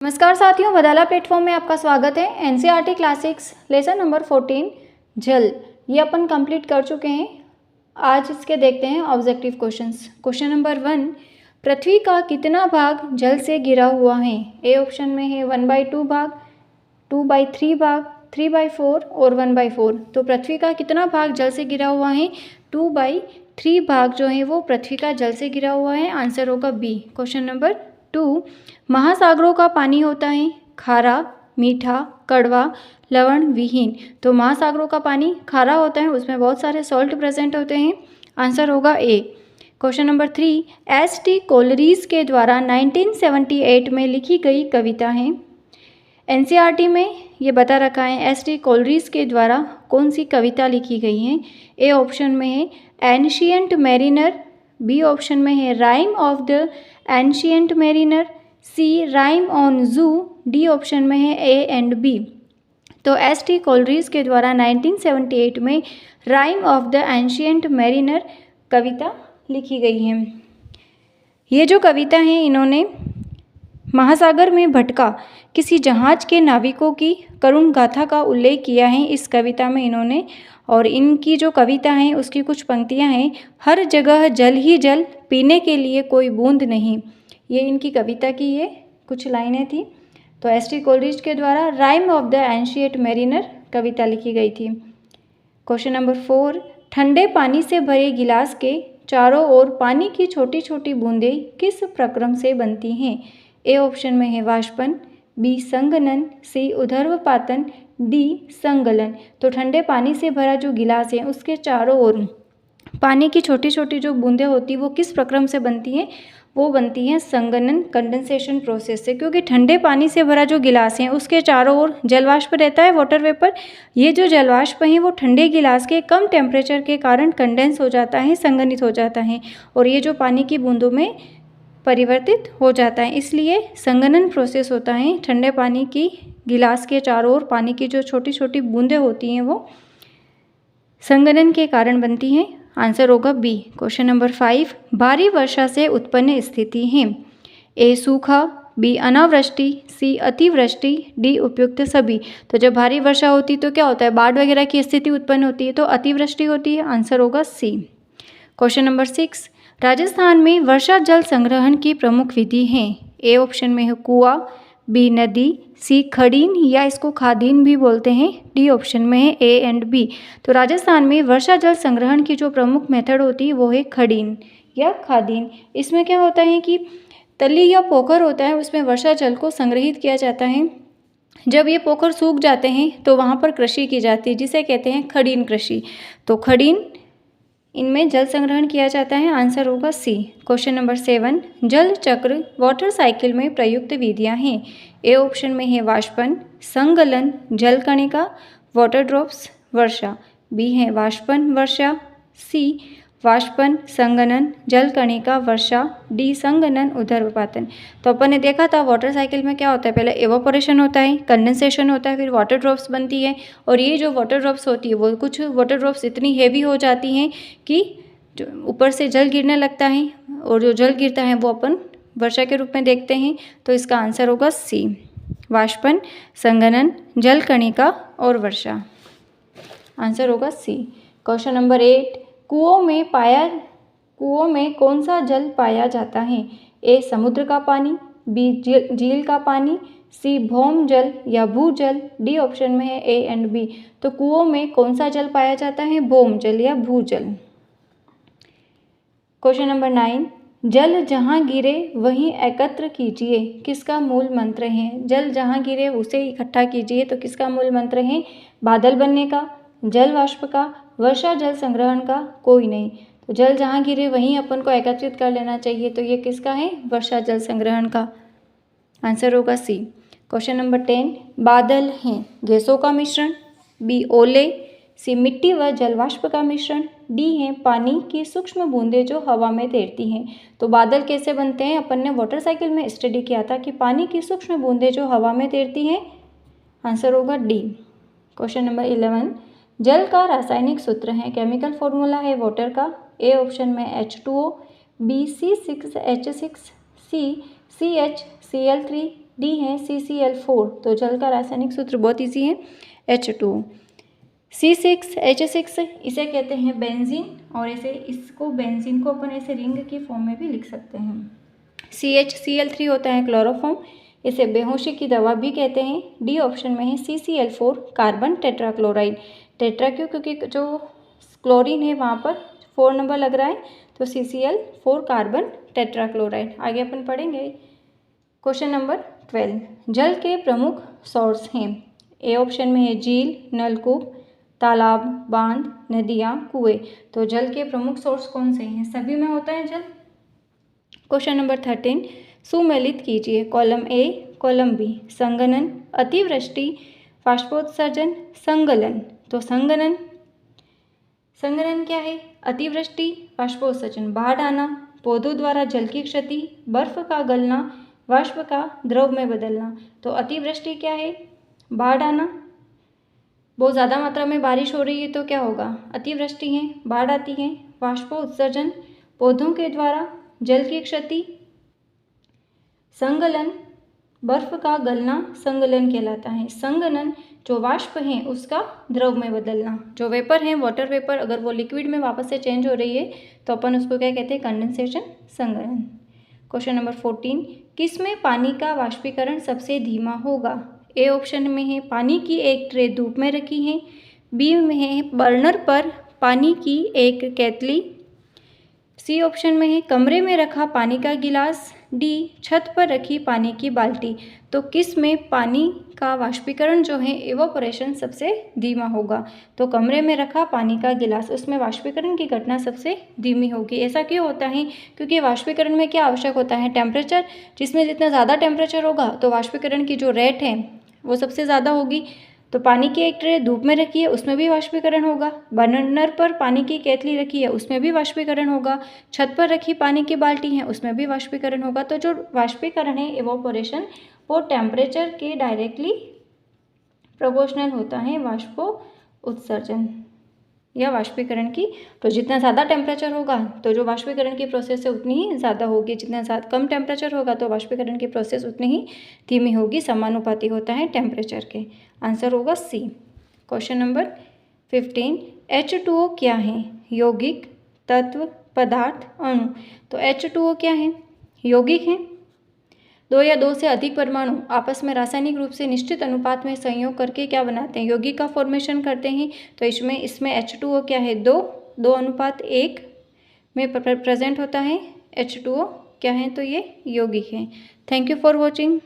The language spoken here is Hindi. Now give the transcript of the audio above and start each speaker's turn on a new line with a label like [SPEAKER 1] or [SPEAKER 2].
[SPEAKER 1] नमस्कार साथियों, बदाला प्लेटफॉर्म में आपका स्वागत है। एनसीईआरटी क्लासिक्स लेसन नंबर 14 जल ये अपन कंप्लीट कर चुके हैं। आज इसके देखते हैं ऑब्जेक्टिव क्वेश्चंस। क्वेश्चन नंबर 1, पृथ्वी का कितना भाग जल से घिरा हुआ है? ए ऑप्शन में है 1/2 भाग, 2/3 भाग, 3/4 और 1/4। तो पृथ्वी का कितना भाग जल से घिरा हुआ है? 2/3 भाग जो है वो पृथ्वी का जल से घिरा हुआ है। आंसर होगा बी। क्वेश्चन नंबर 2, महासागरों का पानी होता है खारा, मीठा, कड़वा, लवण विहीन। तो महासागरों का पानी खारा होता है, उसमें बहुत सारे सॉल्ट प्रेजेंट होते हैं। आंसर होगा A. Question number 3, S T. Coleridge के द्वारा 1978 में लिखी गई कविता है। एनसीईआरटी में ये बता रखा है एस.टी. कोलरीज के द्वारा कौन सी कविता लिखी गई है। ए ऑप्शन में है एंशियंट मैरिनर, बी ऑप्शन में है rime of the ancient mariner, C rime on Jew, D option में है ए एंड बी। तो एस.टी. कोलरीज के द्वारा 1978 में rime of the ancient mariner कविता लिखी गई है। ये जो कविता है इन्होंने महासागर में भटका किसी जहाज के नाविकों की करुण गाथा का उल्लेख किया है इस कविता में इन्होंने। और इनकी जो कविता है उसकी कुछ पंक्तियां हैं। हर जगह जल ही जल, पीने के लिए कोई बूंद नहीं। ये इनकी कविता की ये कुछ लाइनें थी। तो एस.टी. कोलरीज के द्वारा rime of the ancient mariner कविता लिखी गई थी। क्वेश्चन नंबर 4, ठंडे पानी से भरे गिलास के चारों ओर पानी की छोटी छोटी बूंदें किस प्रक्रम से बनती हैं? ए ऑप्शन में है वाष्पन, बी संघनन, सी ऊर्ध्वपातन, डी संगलन। तो ठंडे पानी से भरा जो गिलास है उसके चारों ओर पानी की छोटी छोटी जो बूंदें होती हैं वो किस प्रक्रम से बनती हैं? वो बनती हैं संगनन, कंडेंसेशन प्रोसेस से। क्योंकि ठंडे पानी से भरा जो गिलास है उसके चारों ओर जलवाष्प रहता है, वाटर वेपर। ये जो जलवाष्प है वो ठंडे गिलास के कम टेम्परेचर के कारण कंडेंस हो जाता है, संघनित हो जाता है और ये जो पानी की बूंदों में परिवर्तित हो जाता है। इसलिए संघनन प्रोसेस होता है। ठंडे पानी की गिलास के चारों ओर पानी की जो छोटी छोटी बूंदें होती हैं वो संघनन के कारण बनती हैं। आंसर होगा बी। क्वेश्चन नंबर 5, भारी वर्षा से उत्पन्न स्थिति है। ए सूखा, बी अनावृष्टि, सी अतिवृष्टि, डी उपयुक्त सभी। तो जब भारी वर्षा होती है तो क्या होता है? बाढ़ वगैरह की स्थिति उत्पन्न होती है, तो अतिवृष्टि होती है। आंसर होगा सी। क्वेश्चन नंबर 6, राजस्थान में वर्षा जल संग्रहण की प्रमुख विधि है। ए ऑप्शन में है कुआं, बी नदी, सी खड़ीन या इसको खादीन भी बोलते हैं, डी ऑप्शन में है ए एंड बी। तो राजस्थान में वर्षा जल संग्रहण की जो प्रमुख मेथड होती है वो है खड़ीन या खादीन। इसमें क्या होता है कि तली या पोखर होता है, उसमें वर्षा जल को संग्रहित किया जाता है। जब ये पोखर सूख जाते हैं तो वहाँ पर कृषि की जाती है जिसे कहते हैं खड़ीन कृषि। तो खड़ीन इनमें जल संग्रहण किया जाता है। आंसर होगा सी। क्वेश्चन नंबर 7, जल चक्र वाटर साइकिल में प्रयुक्त विधियां हैं। ए ऑप्शन में है वाष्पन, संगलन, जल कणिका, वाटर ड्रॉप्स, वर्षा। बी है वाष्पन, वर्षा, सी वाष्पन, संगनन, जल कणिका, वर्षा, डी संगनन, ऊर्ध्वपातन। तो अपन ने देखा था वाटर साइकिल में क्या होता है, पहले एवापोरेशन होता है, कंडेंसेशन होता है, फिर वाटर ड्रॉप्स बनती है। और ये जो वाटर ड्रॉप्स होती है वो कुछ वाटर ड्रॉप्स इतनी हेवी हो जाती हैं कि जो ऊपर से जल गिरने लगता है और जो जल गिरता है वो अपन वर्षा के रूप में देखते हैं। तो इसका आंसर होगा सी, वाष्पन, संगनन, जल कणिका और वर्षा। आंसर होगा सी। क्वेश्चन नंबर 8, कुओं में कौन सा जल पाया जाता है? ए समुद्र का पानी, बी झील का पानी, सी भौम जल या भूजल, डी ऑप्शन में है ए एंड बी। तो कुओं में कौन सा जल पाया जाता है? भौम जल या भूजल। क्वेश्चन नंबर 9, जल जहाँ गिरे वहीं एकत्र कीजिए किसका मूल मंत्र है? जल जहाँ गिरे उसे इकट्ठा कीजिए, तो किसका मूल मंत्र है? बादल बनने का, जल वाष्प का, वर्षा जल संग्रहण का, कोई नहीं। तो जल जहाँ गिरे वहीं अपन को एकत्रित कर लेना चाहिए। तो ये किसका है? वर्षा जल संग्रहण का। आंसर होगा सी। क्वेश्चन नंबर 10, बादल हैं गैसों का मिश्रण, बी ओले, सी मिट्टी व जलवाष्प का मिश्रण, डी है पानी की सूक्ष्म बूंदें जो हवा में तैरती हैं। तो बादल कैसे बनते हैं? अपन ने वाटर साइकिल में स्टडी किया था कि पानी की सूक्ष्म बूंदें जो हवा में तैरती हैं। आंसर होगा डी। क्वेश्चन नंबर 11, जल का रासायनिक सूत्र है, केमिकल फॉर्मूला है वाटर का। ए ऑप्शन में H2O, बी C6H6, सी CHCl3, डी है CCl4। तो जल का रासायनिक सूत्र बहुत इजी है, H2। C6H6 इसे कहते हैं बेंजीन, और इसको बेंजीन को अपन ऐसे रिंग की फॉर्म में भी लिख सकते हैं। CHCl3 होता है क्लोरोफॉर्म, इसे बेहोशी की दवा भी कहते हैं। डी ऑप्शन में है CCl4 कार्बन टेट्राक्लोराइड। टेट्रा क्यों? क्योंकि जो क्लोरीन है वहाँ पर 4 नंबर लग रहा है, तो CCl4 कार्बन टेट्राक्लोराइड। आगे अपन पढ़ेंगे क्वेश्चन नंबर 12। जल के प्रमुख सोर्स हैं। ए ऑप्शन में है झील, नलकूप, तालाब, बांध, नदियाँ, कुएं। तो जल के प्रमुख सोर्स कौन से हैं? सभी में होता है जल। क्वेश्चन नंबर 13 सुमेलित कीजिए। Column A, column B. संघनन, अतिवृष्टि, बाष्पोत्सर्जन, संगलन। तो संघनन क्या है? अतिवृष्टि, बाष्पोत्सर्जन, बाढ़ आना, पौधों द्वारा जल की क्षति, बर्फ का गलना, वाष्प का द्रव में बदलना। तो अतिवृष्टि क्या है? बाढ़ आना। बहुत ज़्यादा मात्रा में बारिश हो रही है तो क्या होगा? अतिवृष्टि है, बाढ़ आती है। बाष्पोत्सर्जन, पौधों के द्वारा जल की क्षति। संगलन, बर्फ का गलना संगलन कहलाता है। संगनन, जो वाष्प है उसका द्रव में बदलना। जो वेपर है, वाटर वेपर, अगर वो लिक्विड में वापस से चेंज हो रही है तो अपन उसको क्या कहते हैं? कंडेंसेशन, संगनन। क्वेश्चन नंबर 14 किस में पानी का वाष्पीकरण सबसे धीमा होगा? ए ऑप्शन में है पानी की एक ट्रे धूप में रखी है, बी में है बर्नर पर पानी की एक केतली, सी ऑप्शन में है कमरे में रखा पानी का गिलास, डी छत पर रखी पानी की बाल्टी। तो किस में पानी का वाष्पीकरण जो है एवोपरेशन सबसे धीमा होगा? तो कमरे में रखा पानी का गिलास, उसमें वाष्पीकरण की घटना सबसे धीमी होगी। ऐसा क्यों होता है? क्योंकि वाष्पीकरण में क्या आवश्यक होता है? टेम्परेचर, जिसमें जितना ज़्यादा टेम्परेचर होगा तो वाष्पीकरण की जो रेट है वो सबसे ज़्यादा होगी। तो पानी की एक ट्रे धूप में रखी है, उसमें भी वाष्पीकरण होगा। बर्नर पर पानी की केतली रखी है, उसमें भी वाष्पीकरण होगा। छत पर रखी पानी की बाल्टी है, उसमें भी वाष्पीकरण होगा। तो जो वाष्पीकरण है एवोपोरेशन, वो टेम्परेचर के डायरेक्टली प्रोपोर्शनल होता है वाष्पो उत्सर्जन या वाष्पीकरण की। तो जितना ज़्यादा टेम्परेचर होगा तो जो वाष्पीकरण की प्रोसेस है उतनी ही ज़्यादा होगी, जितना कम टेम्परेचर होगा तो वाष्पीकरण की प्रोसेस उतनी ही धीमी होगी। समानुपाती होता है टेम्परेचर के। आंसर होगा सी। क्वेश्चन नंबर 15 H2O क्या है? यौगिक, तत्व, पदार्थ, अणु। तो H2O क्या है? यौगिक है। दो या दो से अधिक परमाणु आपस में रासायनिक रूप से निश्चित अनुपात में संयोग करके क्या बनाते हैं? यौगिक का फॉर्मेशन करते हैं। तो इसमें H2O क्या है? 2:1 में प्रेजेंट होता है। H2O क्या है? तो ये यौगिक है। Thank you for watching.